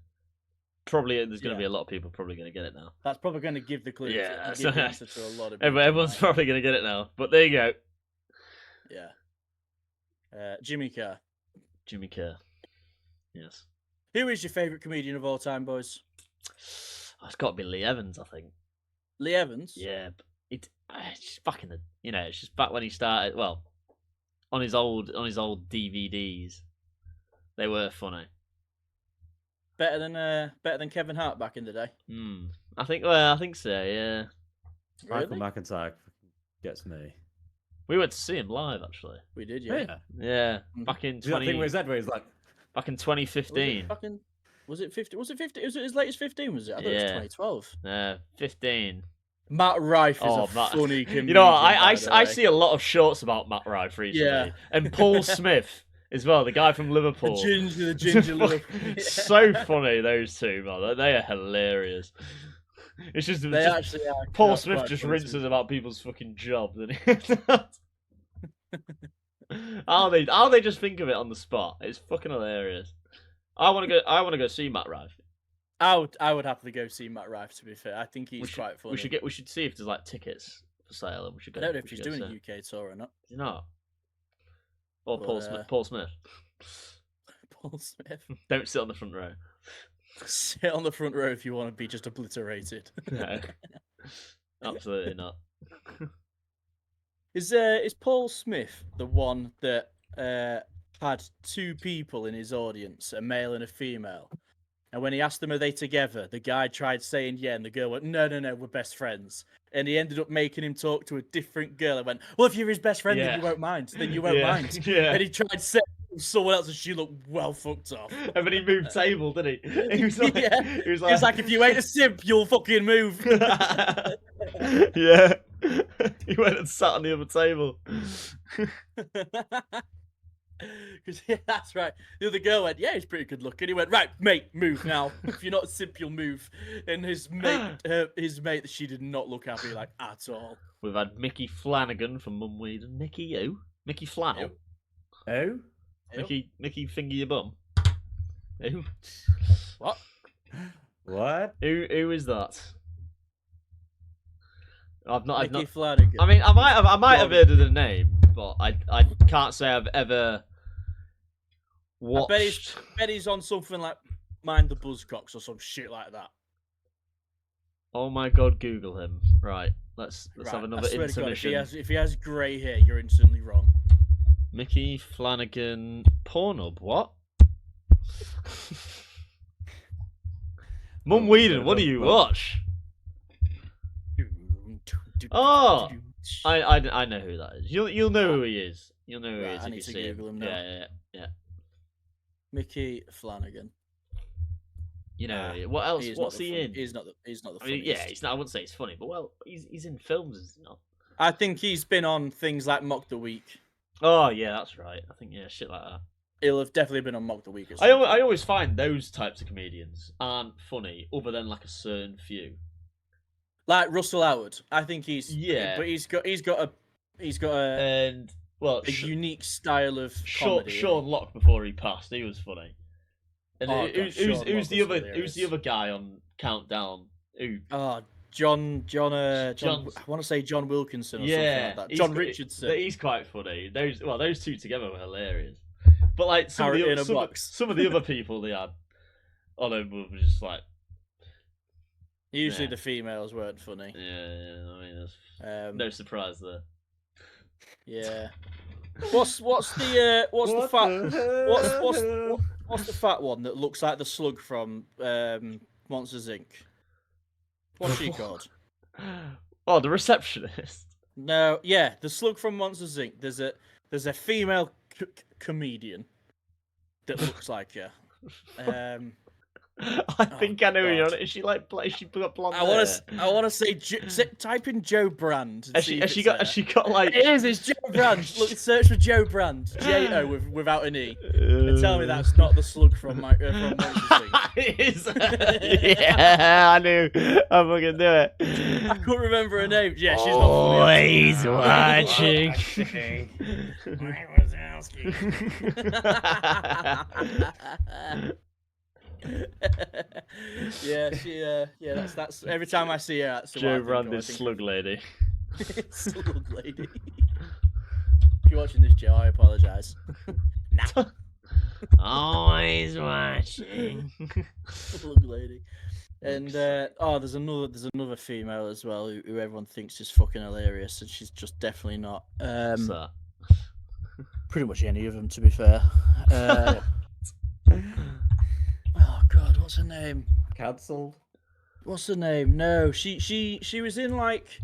Probably there's going to be a lot of people probably going to get it now. That's probably going to give the clue. Yeah, Give the answer to a lot of people. Everyone's probably going to get it now. But there you go. Yeah. Jimmy Carr. Jimmy Carr. Yes. Who is your favourite comedian of all time, boys? Oh, it's got to be Lee Evans, I think. Lee Evans. Yeah. It's just back in the, it's just back when he started. Well, on his old DVDs, they were funny. Better than Kevin Hart back in the day. I think so. Yeah. Michael McIntyre gets me. We went to see him live, actually. We did, yeah. Yeah. Back in That thing where his head where he's like. Back in 2015. Was it 50? Was it 50? Was it as late as 15? Was it? I thought it was 2012. 15. Matt Rife is funny comedian. You know, I see a lot of shorts about Matt Rife recently. Yeah. And Paul Smith as well, the guy from Liverpool. The ginger Liverpool. So funny, those two, man. They are hilarious. It's just they actually are. Paul Smith just rinses about people's fucking job. How they just think of it on the spot? It's fucking hilarious. I want to go see Matt Rife. I would happily go see Matt Rife. To be fair, I think he's quite funny. We should see if there's like tickets for sale, and we should go. I don't know if he's doing a UK tour or not. He's not. Or Paul Smith. Paul Smith. Don't sit on the front row. Sit on the front row if you want to be just obliterated. No, absolutely not. Is Paul Smith the one that had two people in his audience, a male and a female? And when he asked them, are they together? The guy tried saying yeah, and the girl went, no, we're best friends. And he ended up making him talk to a different girl and went, well, if you're his best friend, then you won't mind. Then you won't mind. Yeah. And he tried saying someone else and she looked well fucked off. And then he moved table, didn't he? He was like, he was like, if you ain't a simp, you'll fucking move. Yeah. He went and sat on the other table. That's right. The other girl went, yeah, he's pretty good looking. He went, right, mate, move now. If you're not a simp, you'll move. And his mate, she did not look happy like at all. We've had Mickey Flanagan from Mum Weed and Mickey who? Mickey Flannel. Oh? Mickey Finger Your Bum. Who? What? What? Who is that? Mickey Flanagan. I mean, I might have heard of the name, but I can't say I've ever watched. I bet he's on something like Mind the Buzzcocks or some shit like that. Oh my god, Google him. Right, let's have another intermission. God, if he has grey hair, you're instantly wrong. Mickey Flanagan Pornhub, what? Mum Whedon, what do you watch? Oh, I know who that is. You'll know who he is. You'll know who he is if you see him. Google him now. Yeah. Mickey Flanagan. You know what else? What's he in? He's not the funniest. I mean, yeah, he's not. I wouldn't say he's funny, but well, he's in films, is he not? I think he's been on things like Mock the Week. Oh yeah, that's right. I think shit like that. He'll have definitely been on Mock the Week. I always find those types of comedians aren't funny, other than like a certain few. Like Russell Howard, I think he's but he's got a and well a unique style of comedy. Sean Locke before he passed, he was funny. And who's the other guy on Countdown? Who? John. I want to say John Wilkinson or something like that. John Richardson. He's quite funny. Those two together were hilarious. But like some of the other people they had on him were just like. Usually the females weren't funny. Yeah. I mean, there's no surprise there. Yeah. What's the fat one that looks like the slug from Monsters Inc? What's she called? Oh, the receptionist. No, yeah, the slug from Monsters Inc. There's a female comedian that looks like you. I think I know who you're God. on. Is she like? She got blonde I hair? want to say type in Joe Brand. And Has see she? if Has she it's got? there. Has she got like? It is. It's Joe Brand. Look, search for Joe Brand. J-O without an E. And tell me that's not the slug from Monsters Inc. It is. Yeah, I knew. I fucking knew it. I couldn't remember her name. Yeah, she's not funny. Always watching. Yeah, that's every time I see her. That's the Joe one I Brand think of. is Slug Lady. Slug Lady. If you're watching this, Joe, I apologise. Always watching. Slug Lady. And there's another female as well who everyone thinks is fucking hilarious, and she's just definitely not. What's that? Pretty much any of them, to be fair. Oh God, what's her name? Cancelled. What's her name? No, she was in like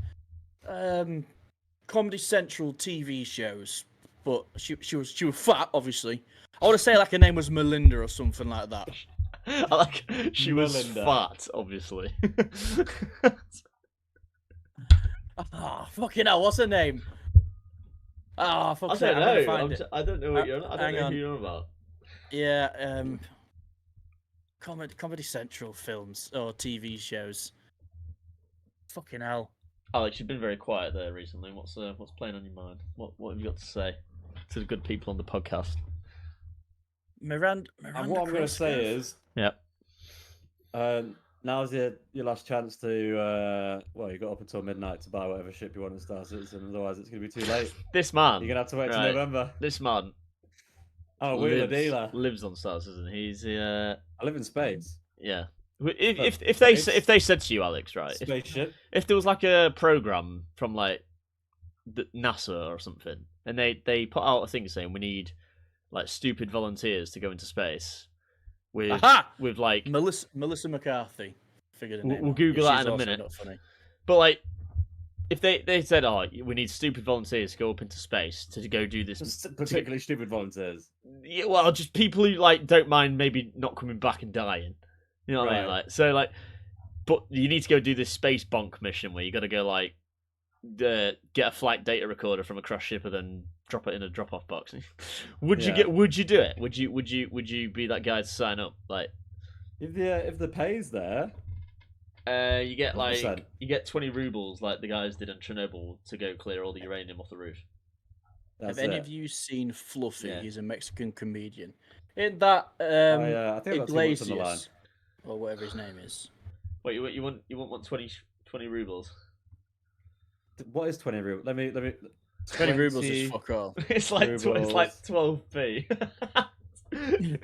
Comedy Central TV shows, but she was fat, obviously. I want to say like her name was Melinda or something like that. I like she was Melinda. fat, obviously. Oh, fucking hell, what's her name? Oh, I fuck don't I'm gonna know. find it. I don't know what you're. I don't hang know on. who you're on about. Yeah, Comedy Central films or TV shows. Fucking hell. Alex, you've been very quiet there recently. What's playing on your mind? What have you got to say to the good people on the podcast? Miranda And what I'm going to say Cosgrove? is, Yep. now's your last chance to. You got up until midnight to buy whatever ship you want at Star Citizen. Otherwise, it's going to be too late. This man. You're going to have to wait till Right. November. This man Oh, wheeler dealer. lives on Star Citizen. He's I live in space. yeah. If they said to you, Alex, right? Spaceship. If there was like a program from like NASA or something, and they put out a thing saying we need like stupid volunteers to go into space with Aha! with like Melissa McCarthy. Figured her name we'll out. Google She's that in a also minute. not funny. But like if they said, oh, we need stupid volunteers to go up into space to go do this. Just particularly stupid volunteers. Yeah, well, just people who like don't mind maybe not coming back and dying. You know what I mean? Right. Like so, like, but you need to go do this space bonk mission where you got to go like get a flight data recorder from a crash ship and then drop it in a drop-off box. Would you do it? Would you be that guy to sign up? Like, If the pay's there, you get like 100%. you get 20 rubles like the guys did in Chernobyl to go clear all the uranium off the roof. that's Have any it. of you seen Fluffy? Yeah. He's a Mexican comedian. In that I think I've got too much on the line. Iglesias, or whatever his name is. Wait, you want 20 rubles? What is 20 rubles? Let me. 20 rubles is fuck all. It's like it's like 12p.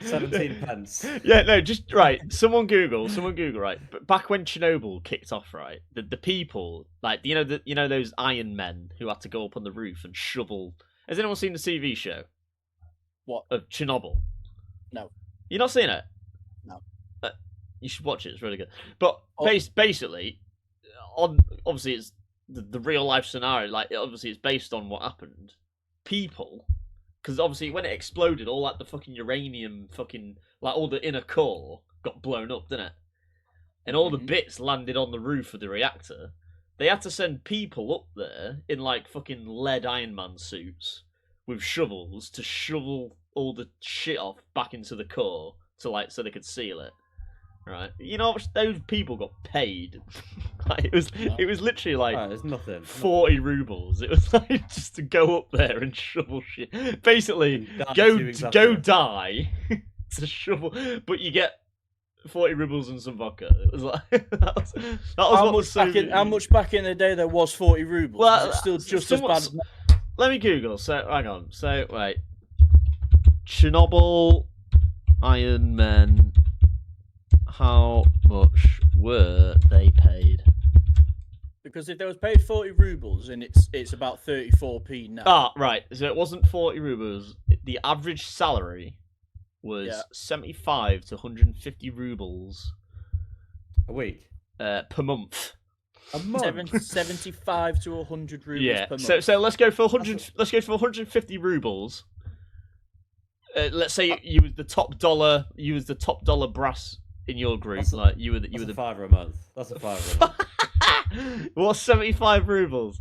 17 pence. Yeah, no, just right. Someone Google, right. But back when Chernobyl kicked off, right, the people like you know those Iron Men who had to go up on the roof and shovel. Has anyone seen the TV show? What? Of Chernobyl? No. You're not seeing it? No. You should watch it. It's really good. But Oh. basically, obviously it's the real life scenario. Like obviously it's based on what happened. People. Because obviously, when it exploded, all like the fucking uranium, like all the inner core got blown up, didn't it? And all the bits landed on the roof of the reactor. They had to send people up there in like fucking lead Iron Man suits with shovels to shovel all the shit off back into the core to like so they could seal it. Right? You know, those people got paid. Like, it was literally like It's nothing. 40 rubles. It was like just to go up there and shovel shit. Basically, And die go 2 weeks after. die to shovel, but you get 40 rubles and some vodka. It was like that was How what the how much back in the day there was 40 rubles? Well, Is it still just somewhat- as bad? Let me Google. So hang on. So wait, Chernobyl Iron Men. How much were they paid? Because if they was paid 40 rubles and it's about 34p now. Ah, right. So it wasn't 40 rubles. The average salary was 75 to 150 rubles A week. per month. A month. 75 to 100 rubles Yeah. per month. So let's go for 100. Let's go for 150 rubles. let's say you was the top dollar. You was the top dollar brass in your group. Like you were the £5 a month. That's a £5 a month. What's 75 rubles?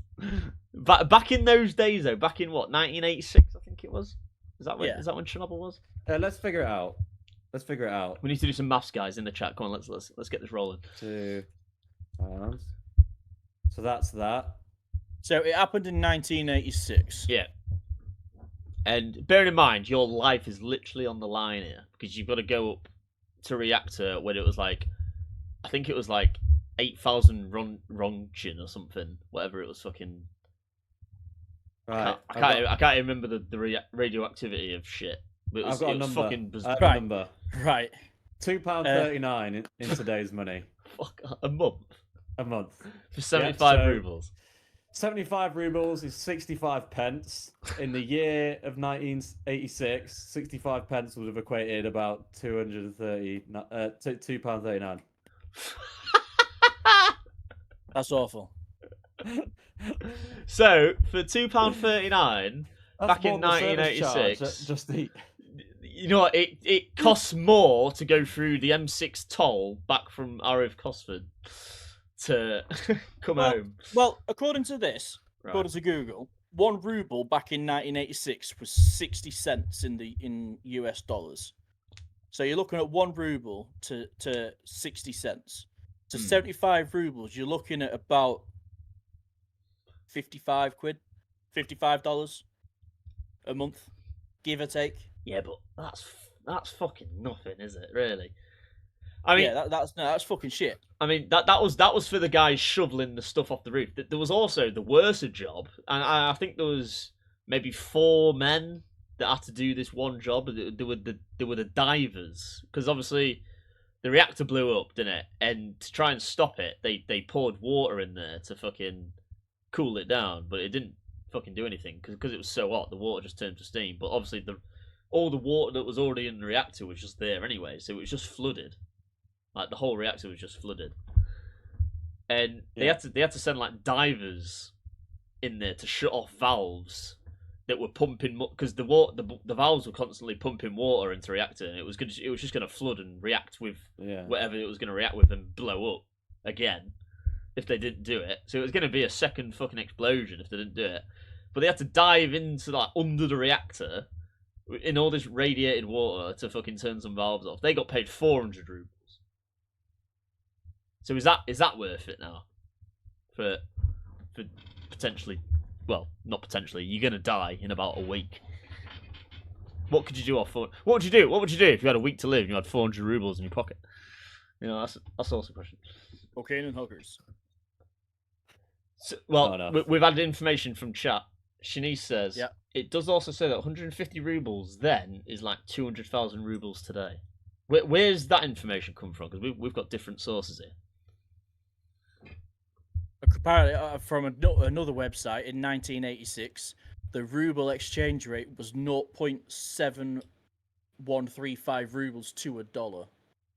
Back in those days, though, back in what 1986, I think it was. Is that when Chernobyl was? Let's figure it out. We need to do some maths, guys, in the chat. Come on, let's get this rolling. £2. So that's that. So it happened in 1986. Yeah. And bearing in mind, your life is literally on the line here because you've got to go up to reactor when it was like, I think it was like 8,000 Rontgen or something, whatever it was fucking. Right. I can't remember the radioactivity of shit. But I've got a number. Fucking bizarre. Right. Number. Right. £2.39 in today's money. Fuck, a month A month. for 75 rubles. 75 rubles is 65 pence. In the year of 1986, 65 pence would have equated about £2.39. That's awful. So for £2.39 back in more than the service charge 1986, at Just Eat. you know what? It costs more to go through the M6 toll back from Arif Cosford to come home. Well, according to this, according to Google, 1 ruble back in 1986 was 60 cents in US dollars. So you're looking at 1 ruble to 60 cents. So 75 rubles, you're looking at about 55 quid, $55 a month, give or take. Yeah, but that's fucking nothing, is it? Really? I mean, yeah, that's fucking shit. I mean that was for the guys shoveling the stuff off the roof. There was also the worse job, and I think there was maybe 4 men that had to do this one job. There were the divers, because obviously the reactor blew up, didn't it? And to try and stop it, they poured water in there to fucking cool it down, but it didn't fucking do anything because it was so hot. The water just turned to steam. But obviously all the water that was already in the reactor was just there anyway, so it was just flooded. Like the whole reactor was just flooded, and they had to send like divers in there to shut off valves that were pumping, because the valves were constantly pumping water into the reactor, and it was just going to flood and react with whatever it was going to react with and blow up again if they didn't do it. So it was going to be a second fucking explosion if they didn't do it. But they had to dive into like under the reactor in all this radiated water to fucking turn some valves off. They got paid 400 rubles. So is that worth it now? For potentially, well, not potentially. You're gonna die in about a week. What could you do off? What would you do? What would you do if you had a week to live and you had 400 rubles in your pocket? You know, that's also a question. Cocaine and hookers. So, well, we've had information from chat. Shanice says it does also say that 150 rubles then is like 200,000 rubles today. Where's that information come from? Because we've got different sources here. Apparently, from another website in 1986, the ruble exchange rate was 0.7135 rubles to a dollar,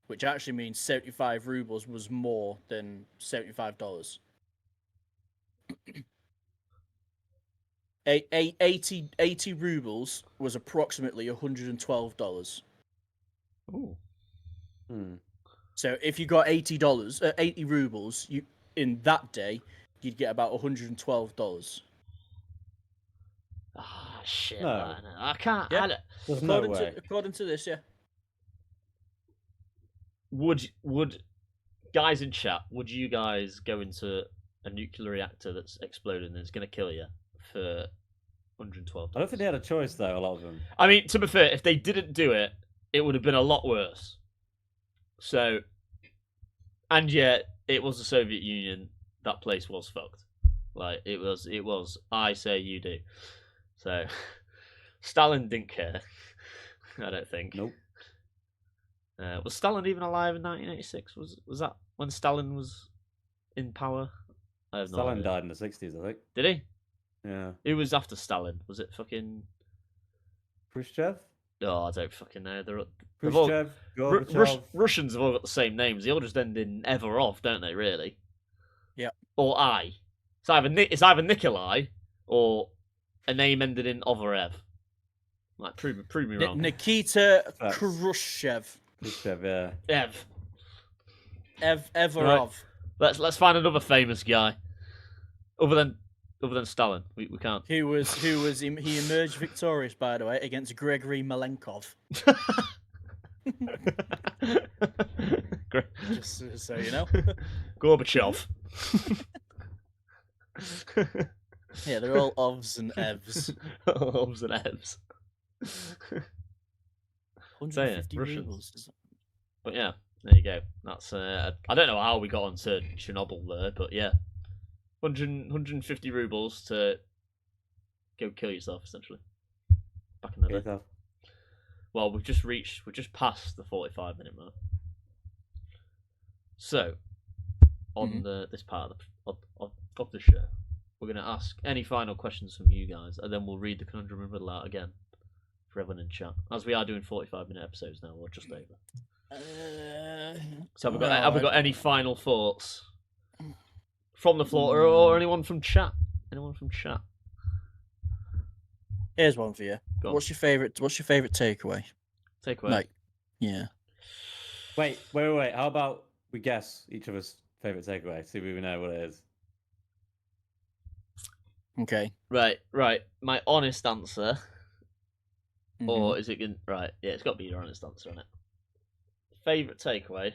which actually means 75 rubles was more than $75. 80 rubles was approximately $112. Ooh. So if you got $80 rubles, in that day, you'd get about $112. Ah, shit. No. I can't. Yeah. There's no way. According to this, yeah. Would guys in chat? Would you guys go into a nuclear reactor that's exploding and it's going to kill you for $112? I don't think they had a choice though. A lot of them. I mean, to be fair, if they didn't do it, it would have been a lot worse. So, and yet it was the Soviet Union. That place was fucked. Like it was. I say you do. So, Stalin didn't care. I don't think. Nope. Was Stalin even alive in 1986? Was that when Stalin was in power? I have no Stalin idea. died in the 60s, I think. Did he? Yeah. Who was after Stalin? Was it fucking? Khrushchev? Oh, I don't fucking know. Khrushchev, Gorbachev. Russians have all got the same names. They all just end in Everov, don't they? Really? Yeah. Or I. It's either Nikolai or a name ended in Overev. Like, prove me wrong. Nikita Facts. Khrushchev. Khrushchev, yeah. Ev. Everov. Let's find another famous guy. Other than Stalin. We can't. He emerged victorious, by the way, against Gregory Malenkov. Just so you know. Gorbachev. Yeah, they're all ovs and evs. Ovs and evs. 150 Russians. rubles. But yeah, there you go. That's I don't know how we got onto Chernobyl there, but yeah, 150 rubles to go kill yourself essentially. Back in the day. Well, we've just passed the 45-minute mark. So, on this part of the show, we're going to ask any final questions from you guys, and then we'll read the conundrum and riddle out again for everyone in chat, as we are doing 45-minute episodes now, or just over. So have we got any final thoughts from the floor, or anyone from chat? Anyone from chat? Here's one for you. What's your favorite takeaway? Takeaway. Like, yeah. Wait. How about we guess each of us favorite takeaway? See if we know what it is. Okay. Right. My honest answer, or is it going? Right. Yeah, it's got to be your honest answer, isn't it? Favorite takeaway.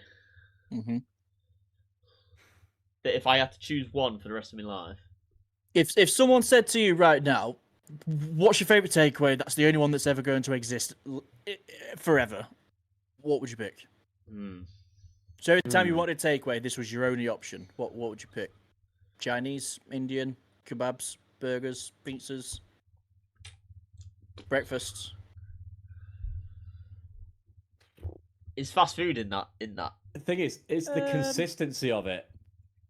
That if I had to choose one for the rest of my life. If someone said to you right now, what's your favorite takeaway? That's the only one that's ever going to exist forever. What would you pick? So every time you wanted a takeaway, this was your only option. What would you pick? Chinese, Indian, kebabs, burgers, pizzas, breakfasts. Is fast food in that? The thing is, it's the consistency of it.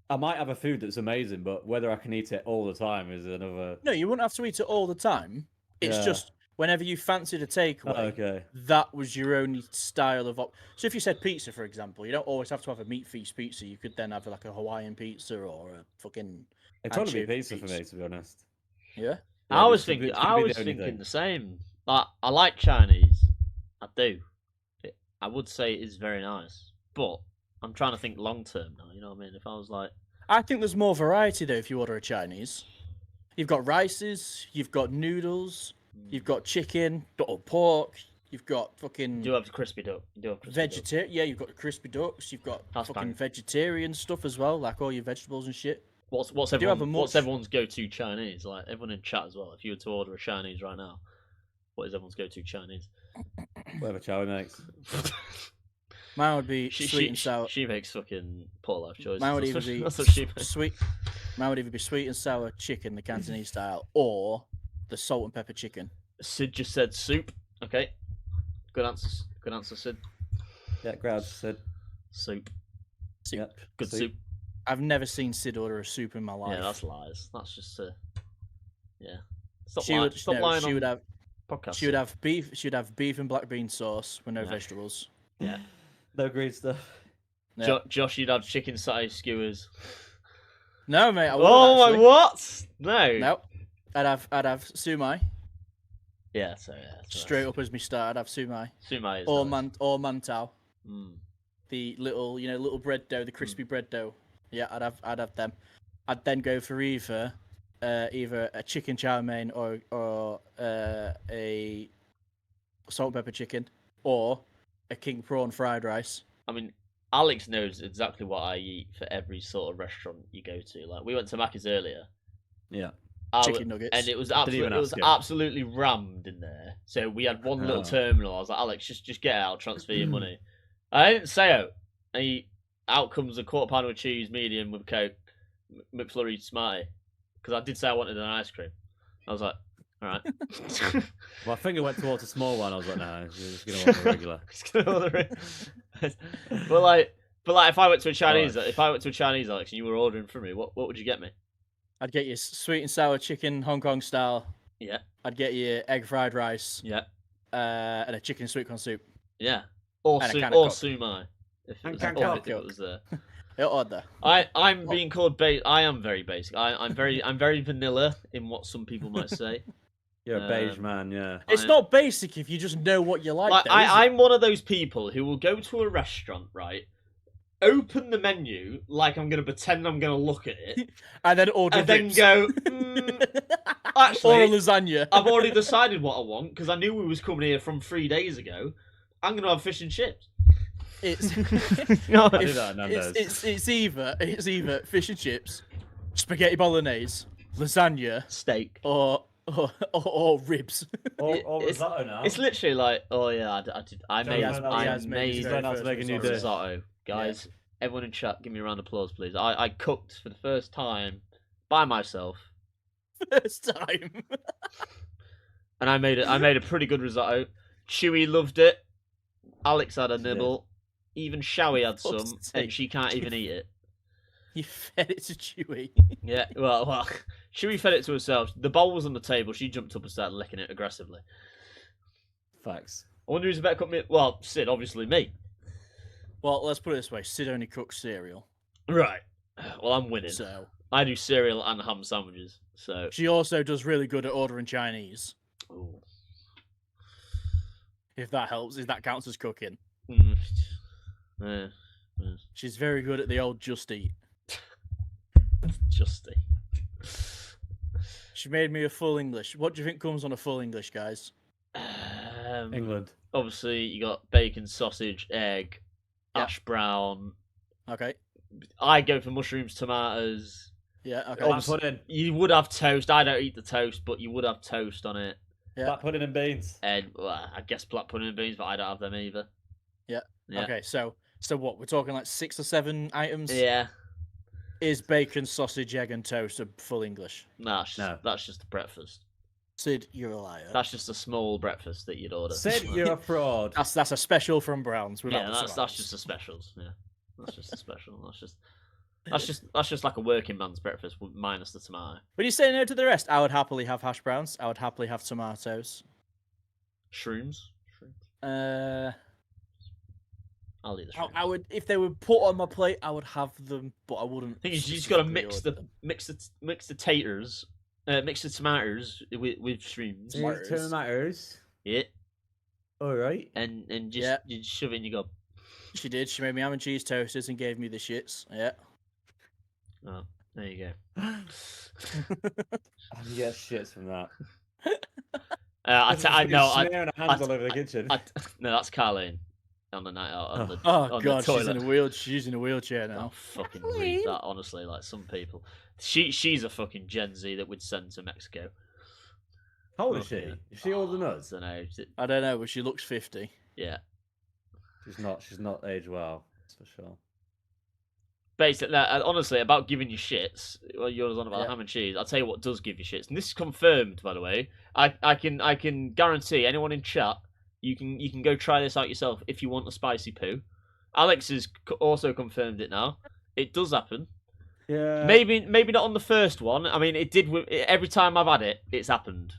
I might have a food that's amazing, but whether I can eat it all the time is another. No, you wouldn't have to eat it all the time. It's just whenever you fancied a takeaway, that was your only style of. So if you said pizza, for example, you don't always have to have a meat feast pizza. You could then have like a Hawaiian pizza or a fucking. It'd probably be pizza for me, to be honest. Yeah. I was thinking the same. Like, I like Chinese. I do. I would say it is very nice, but I'm trying to think long term now. You know what I mean? If I was like, I think there's more variety though if you order a Chinese. You've got rices, you've got noodles, you've got chicken, or pork, you've got fucking. You do have the crispy duck. Vegetarian, yeah, you've got the crispy ducks. You've got fucking vegetarian stuff as well, like all your vegetables and shit. What's everyone's go-to Chinese? Like everyone in chat as well. If you were to order a Chinese right now, what is everyone's go-to Chinese? Whatever chow makes. Mine would be sweet and sour. She makes fucking poor life choices. Mine would either be sweet. Mine would either be sweet and sour chicken, the Cantonese style, or the salt and pepper chicken. Sid just said soup. Okay, good answer. Good answer, Sid. Yeah, crowd said soup. Soup. Yeah, good soup. I've never seen Sid order a soup in my life. Yeah, that's lies. That's just yeah. She would have podcast. She would have beef. She'd have beef and black bean sauce with no vegetables. Yeah. No green stuff. Yeah. Josh, you'd have chicken satay skewers. No, mate. I my what? No. I'd have sumai. Yeah, Straight up as me start, I'd have sumai. Sumai is or nice. Or mantao. The little bread dough, the crispy bread dough. Yeah, I'd have them. I'd then go for either a chicken chow mein or a salt and pepper chicken or a king prawn fried rice. I mean, Alex knows exactly what I eat for every sort of restaurant you go to. Like, we went to Macca's earlier. Yeah. Chicken nuggets. And it was absolutely rammed in there. So we had one little terminal. I was like, Alex, just get out, transfer your money. I didn't say out. Out comes a quarter pounder with cheese, medium with Coke, McFlurry Smartie. Because I did say I wanted an ice cream. I was like, all right. My finger went towards a small one. I was like, no, you're just gonna want the regular. Just gonna order it. but like, if I went to a Chinese, Alex, and you were ordering for me, what would you get me? I'd get you sweet and sour chicken, Hong Kong style. Yeah. I'd get you egg fried rice. Yeah. And a chicken sweet corn soup. Yeah. Or sumai. If it was there. Order. I'm being called I am very basic. I'm very vanilla in what some people might say. You're a beige man, yeah. It's not basic if you just know what you like. Like, Though, is it? I'm one of those people who will go to a restaurant, right? Open the menu like I'm going to pretend I'm going to look at it, and then order and then ribs. go. Actually, or a lasagna. I've already decided what I want because I knew we was coming here from 3 days ago. I'm going to have fish and chips. It's No, I do that at Nando's. it's either fish and chips, spaghetti bolognese, lasagna, steak. or ribs. Or It's- risotto now. It's literally like, oh yeah, I He has made his very learned how to make a new dish. risotto. Guys, everyone in chat, give me a round of applause, please. I cooked for the first time by myself, First time. and I made a pretty good risotto. Chewy loved it. Alex had a nibble. Even Showy had some, Fuck's and sake. she can't even eat it. You fed it to Chewy. Yeah, well, Chewy fed it to herself. The bowl was on the table. She jumped up and started licking it aggressively. Facts. I wonder who's a better cook. Well, Sid, obviously me. Well, let's put it this way: Sid only cooks cereal, Right. Well, I'm winning. so I do cereal and ham sandwiches. So. she also does really good at ordering Chinese. Ooh. If that helps, if that counts as cooking. Mm. Yeah. She's very good at the old just eat. Justy. She made me a full English. What do you think comes on a full English, guys? England. Obviously, you got bacon, sausage, egg, Yeah. hash brown. Okay. I go for mushrooms, tomatoes. Yeah. Okay. Black pudding. You would have toast. I don't eat the toast, but you would have toast on it. Yeah. Black pudding and beans. And well, I guess black pudding and beans, but I don't have them either. Yeah. Yeah. Okay. So what? We're talking like 6 or 7 items. Yeah. Is bacon, sausage, egg, and toast a full English? No, No. that's just a breakfast. Sid, you're a liar. That's just a small breakfast that you'd order. Sid, you're a fraud. That's a special from Browns. Without Yeah, the that's tomatoes. just the specials. Yeah, that's just a special. That's just like a working man's breakfast minus the tomato. When you say no to the rest, I would happily have hash browns. I would happily have tomatoes. Shrooms. I'll eat the shrooms. I would, if they were put on my plate, I would have them, but I wouldn't. thing is, you just got to specifically mix order them. the taters, mix the tomatoes with shrooms. Tomatoes. Tomatoes. Yeah, All right. and just Yeah. you just shove it in your gob. She did. She made me ham and cheese toasters and gave me the shits. Yeah. Oh, there you go. I can get shits from that. I know. Smearing her hands all over the kitchen. No, that's Carlene on the night out on the Oh on god, the she's in toilet. she's in a wheelchair Oh, now. fucking read that, honestly. Like some people, she's a fucking Gen Z that would send to Mexico. How old is she? Is she older than us? I don't know. I don't know, but she looks 50. Yeah. She's not aged well. That's for sure. Basically, honestly, about giving you shits. Well, you're on about Yeah. ham and cheese. I'll tell you what does give you shits, and this is confirmed, by the way. I can guarantee anyone in chat, you can go try this out yourself if you want a spicy poo. Alex has also confirmed it now. It does happen. Yeah. Maybe not on the first one. I mean, it did. Every time I've had it, it's happened.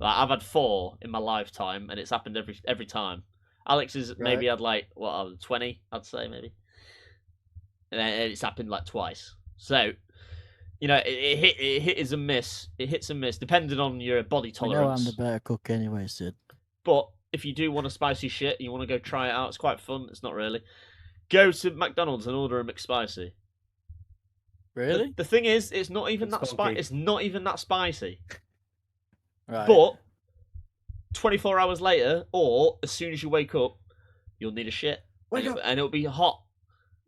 Like, I've had 4 in my lifetime, and it's happened every time. Alex has maybe had like 20, I'd say maybe, and then it's happened like twice. So, it hits and miss. It hits and miss depending on your body tolerance. better cook anyway, Sid. But if you do want a spicy shit, and you want to go try it out. It's quite fun. It's not really. Go to McDonald's and order a McSpicy. Really? The thing is, it's not even It's that spicy. funky. It's not even that spicy. Right. But 24 hours later, or as soon as you wake up, you'll need a shit, Wake up. and it'll be hot.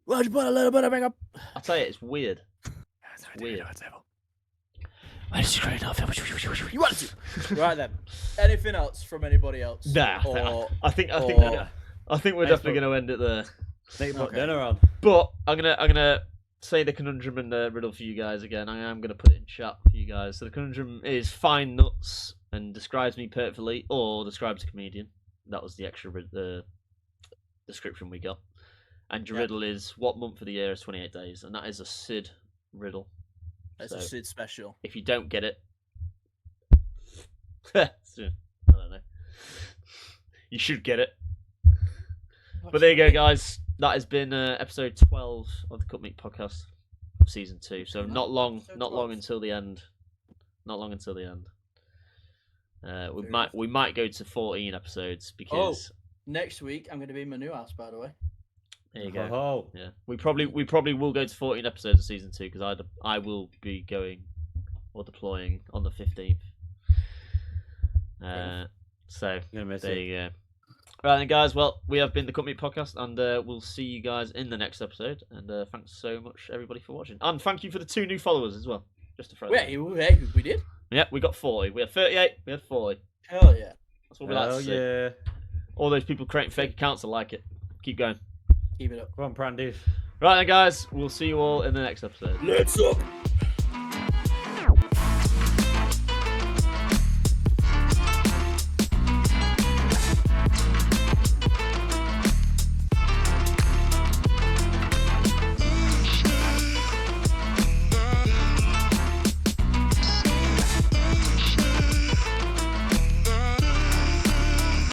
Why'd you put a little bit of makeup? I tell you, it's weird. Weird. You want to? Right then. Anything else from anybody else? Nah, Or, I think or- we're definitely going to end it there. They put Okay. dinner on. But I'm gonna say the conundrum and the riddle for you guys again. I am gonna put it in chat for you guys. So the conundrum is find nuts and describes me perfectly, or describes a comedian. That was the extra description we got. And your Yeah. riddle is what month of the year is 28 days, and that is a Sid riddle. It's So, a Sid special. if you don't get it, I don't know. You should get it. But there you go, guys. That has been episode 12 of the Cut Meat Podcast of season 2. So not long Episode until 12. the end. Not long until the end. We might go to 14 episodes because next week I'm going to be in my new house, by the way. there you go. Oh, Yeah, we probably will go to 14 episodes of season 2 because I will be going or deploying on the 15th. So you're gonna miss there it. you go. Right then, guys. Well, we have been the Company Podcast, and we'll see you guys in the next episode. And thanks so much, everybody, for watching. And thank you for the 2 new followers as well. Just to throw that in. Wait, we did? Yeah, we got 40. We had 38. We had 40. Hell yeah. That's what we like to see. Yeah. All those people creating fake accounts will like it. Keep going. Keep it up. Come on, Brandy. Right then, guys. We'll see you all in the next episode. Let's up.